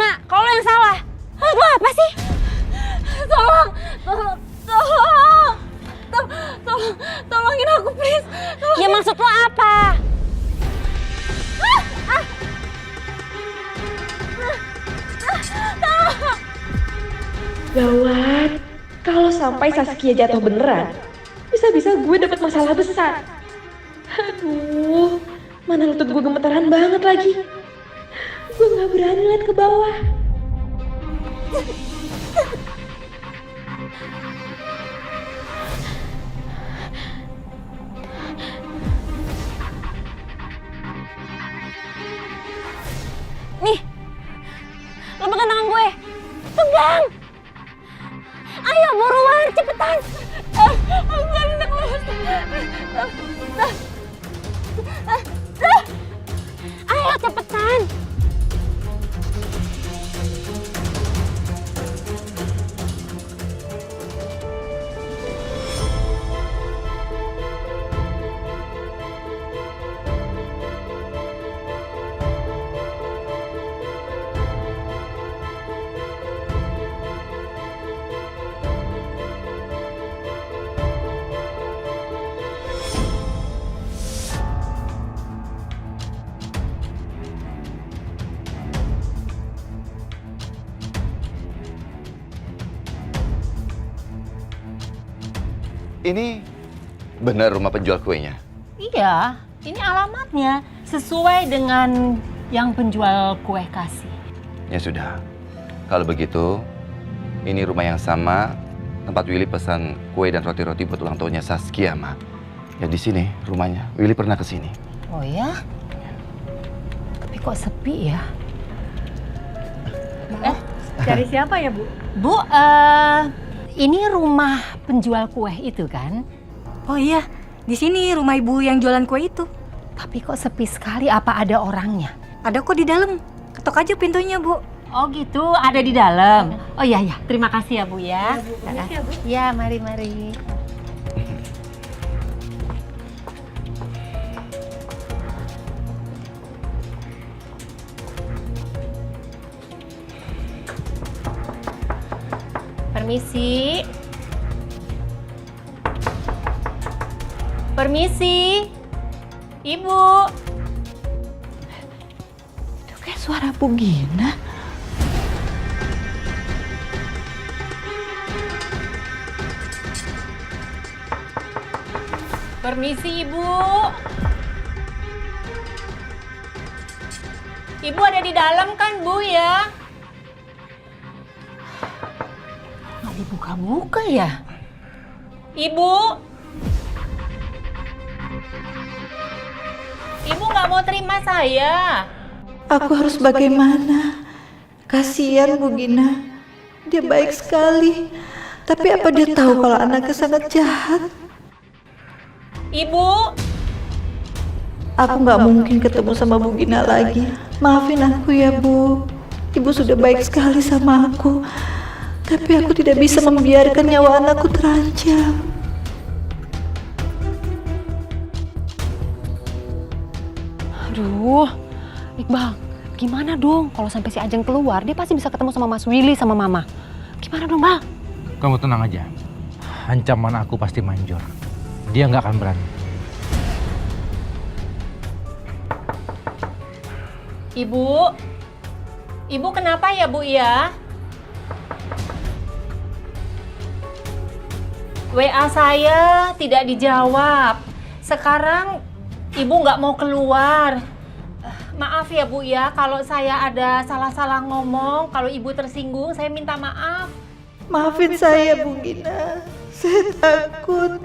gimana? Kalau lo yang salah. Lo apa sih? Tolong, tolongin aku please. Ya maksud lo apa? Gawat, kalau sampai Saskia jatuh beneran, bisa-bisa gue dapet masalah besar. Aduh, mana lutut gue gemetaran banget lagi. Gue gak berani lihat ke bawah. Nih, lo pegang tangan gue. Pegang. Ayo buruan, cepetan. Aku gak enak banget. Ayo cepetan. Ini benar rumah penjual kuenya? Iya, ini alamatnya sesuai dengan yang penjual kue kasih. Ya sudah, kalau begitu ini rumah yang sama tempat Willy pesan kue dan roti-roti buat ulang tahunnya Saskia, Ma. Ya di sini rumahnya. Willy pernah ke sini. Oh ya? Tapi kok sepi ya? Cari siapa ya, Bu? Bu, ini rumah penjual kue itu kan? Oh iya, di sini rumah ibu yang jualan kue itu. Tapi kok sepi sekali, apa ada orangnya? Ada kok di dalam. Ketok aja pintunya, Bu. Oh gitu, ada di dalam. Oh iya ya, terima kasih ya Bu ya. Iya, Bu. Ya, mari. Permisi. Permisi. Ibu. Itu kayak suara Bu Gina. Permisi Ibu. Ibu ada di dalam kan Bu ya? Nggak dibuka-buka ya? Ibu? Ibu nggak mau terima saya? Aku harus bagaimana? Kasihan Bu Gina. Dia baik sekali. Tapi apa dia tahu kalau anaknya sangat jahat? Ibu? Aku nggak mungkin ketemu sama Bu Gina lagi. Maafin aku ya Bu. Ibu sudah baik sekali sama aku. Tapi aku tidak bisa membiarkan nyawa anakku terancam. Aduh, Iqbal, gimana dong kalau sampai si Ajeng keluar? Dia pasti bisa ketemu sama Mas Willy sama Mama. Gimana dong, Bal? Kamu tenang aja. Ancaman aku pasti manjur. Dia nggak akan berani. Ibu? Ibu kenapa ya Bu ya? WA saya tidak dijawab. Sekarang Ibu nggak mau keluar. Maaf ya Bu ya, kalau saya ada salah-salah ngomong, kalau Ibu tersinggung, saya minta maaf. Maafin saya Bu Gina. Saya takut.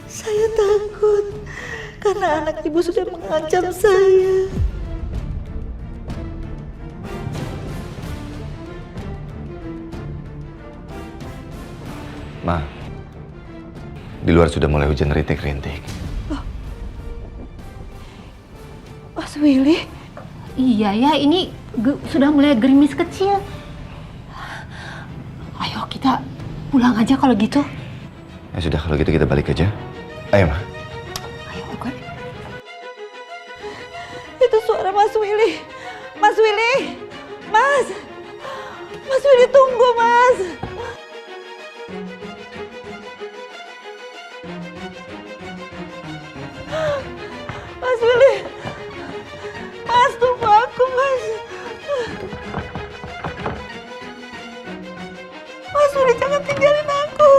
Saya takut. Karena anak ibu sudah mengancam saya. Ma, di luar sudah mulai hujan rintik-rintik. Mas Willy? Iya ya, ini sudah mulai gerimis kecil. Ayo kita pulang aja kalau gitu. Ya sudah, kalau gitu kita balik aja. Ayo, Ma. Ayo, oke. Itu suara Mas Willy. Mas Willy. Mas. Mas Willy tunggu, Mas. Mas Willy. Mas, tunggu aku, Mas. Mas Willy, jangan tinggalin aku.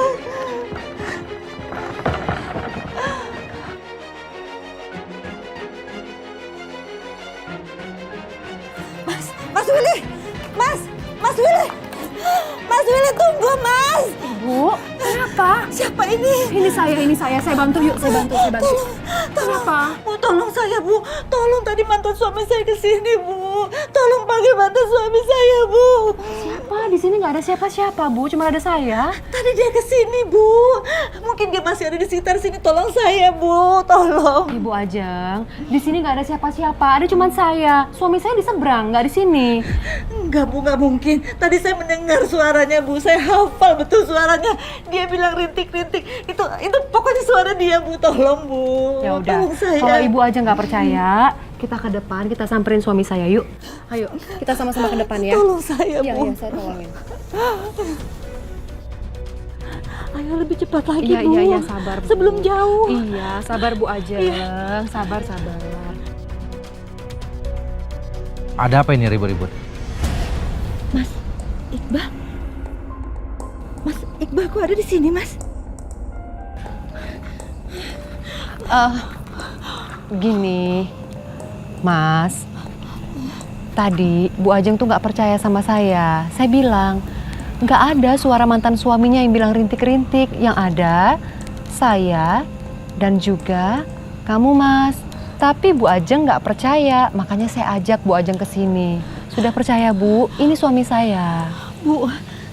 Mas Willy! Mas Willy! Mas Willy, tunggu, Mas! Bu, kenapa? Siapa ini? Ini saya bantu yuk, saya bantu. Kenapa? Bu, tolong saya, Bu. Tolong, tadi mantan suami saya kesini, Bu. Tolong panggil mantan suami saya, Bu. Siapa? Di sini nggak ada siapa-siapa, Bu. Cuma ada saya. Tadi dia kesini, Bu. Mungkin dia masih ada di sekitar sini. Tolong saya, Bu. Tolong. Ibu Ajeng, di sini nggak ada siapa-siapa. Ada cuma saya. Suami saya di seberang, nggak di sini. Enggak, Bu, nggak mungkin. Tadi saya mendengar suaranya, Bu. Saya hafal betul suaranya. Dia bilang rintik-rintik. Itu pokoknya suara dia, Bu. Tolong, Bu. Ya udah. Tolong saya. Kalau Ibu Ajeng nggak percaya, kita ke depan, kita samperin suami saya yuk. Ayo, kita sama-sama ke depan ya. Tolong saya, Iya, Bu. iya, saya tolongin. Ayo lebih cepat lagi, Iya, Bu. iya, sabar, Bu. Sebelum jauh. Iya, sabar Bu Ajeng. Sabar. Ada apa ini ribut-ribut? Mas Iqbal. Mas Iqbal kok ada di sini, Mas? Gini, Mas. Tadi Bu Ajeng tuh nggak percaya sama saya. Saya bilang, nggak ada suara mantan suaminya yang bilang rintik-rintik. Yang ada, saya dan juga kamu, Mas. Tapi Bu Ajeng nggak percaya, makanya saya ajak Bu Ajeng ke sini. Sudah percaya, Bu? Ini suami saya. Bu,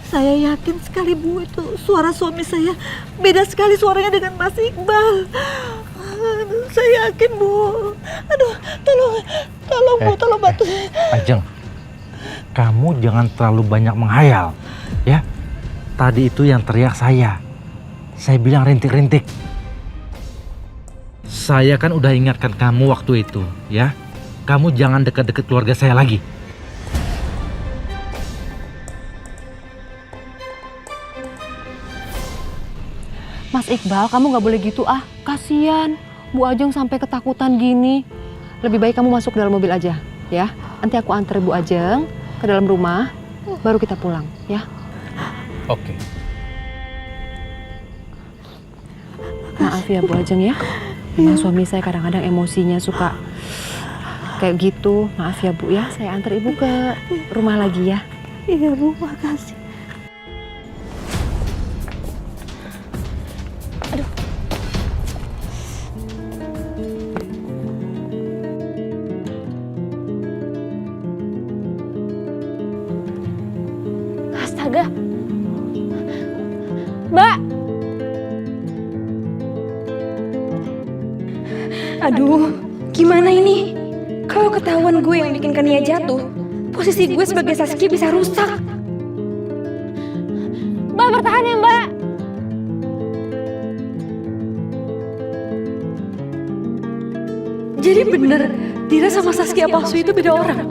saya yakin sekali, Bu, itu suara suami saya beda sekali suaranya dengan Mas Iqbal. Aduh, saya yakin, Bu. Aduh, tolong Bu, tolong bantu. Ajeng, kamu jangan terlalu banyak menghayal, ya. Tadi itu yang teriak saya. Saya bilang rintik-rintik. Saya kan udah ingatkan kamu waktu itu, ya. Kamu jangan dekat-dekat keluarga saya lagi. Mas Iqbal, kamu nggak boleh gitu ah. Kasian, Bu Ajeng sampai ketakutan gini. Lebih baik kamu masuk ke dalam mobil aja, ya. Nanti aku antar Bu Ajeng ke dalam rumah, baru kita pulang, ya. Oke. Maaf ya Bu Ajeng ya. Memang suami saya kadang-kadang emosinya suka kayak gitu. Maaf ya Bu ya, saya antar Ibu ke rumah lagi ya. Iya, Bu, makasih. Astaga. Mbak. Aduh, gimana ini? Kalau ketahuan gue yang bikin Kania jatuh, posisi gue sebagai Saskia bisa rusak. Mbak, bertahan ya, Mbak. Jadi bener, Dira sama Saskia palsu itu beda orang.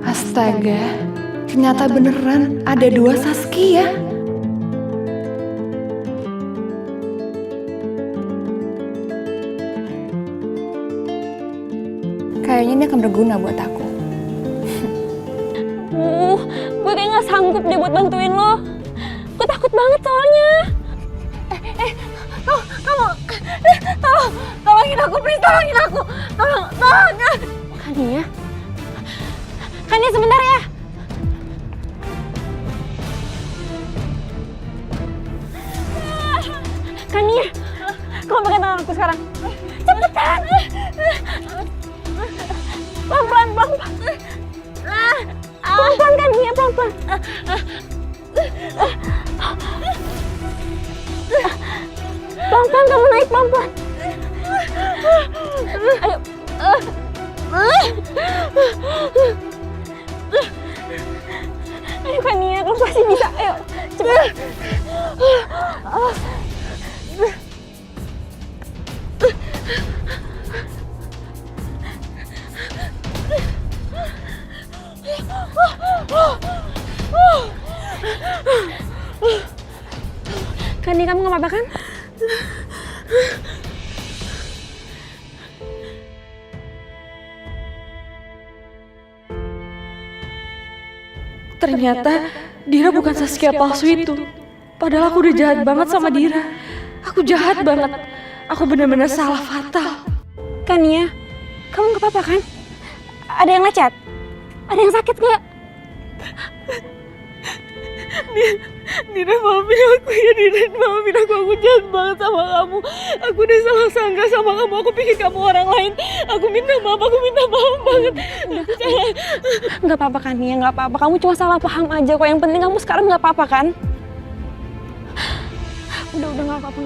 Astaga, ternyata beneran ada dua Saskia. Kayaknya ini akan berguna buat aku. Gue kayak gak sanggup deh buat bantuin lo. Gue takut banget soalnya. Tolongin aku, please, tolongin aku. Tolong. Kania sebentar ya. Kania, kamu pegang tangan aku sekarang. Cepetan. Pelan-pelan. Pelan-pelan Kania, pelan-pelan. Pelan-pelan kamu naik, pelan-pelan. Ayo. Ayo Kania, kamu pasti bisa. Ayo, cepat. Kania, kamu gak apa-apa kan? Ternyata Dira bukan Saskia palsu itu. Padahal aku udah jahat banget sama Dira. Aku jahat banget. Aku benar-benar salah fatal. Kania, kamu gak apa-apa kan? Ada yang lecet? Ada yang sakit gak? Dira, maafin aku ya Dira, maafin aku jahat banget sama kamu. Aku udah salah sangka sama kamu, aku pikir kamu orang lain. Aku minta maaf banget. Gak apa-apa Kania, gak apa-apa. Kamu cuma salah paham aja kok. Yang penting kamu sekarang gak apa-apa kan? Udah gak apa-apa.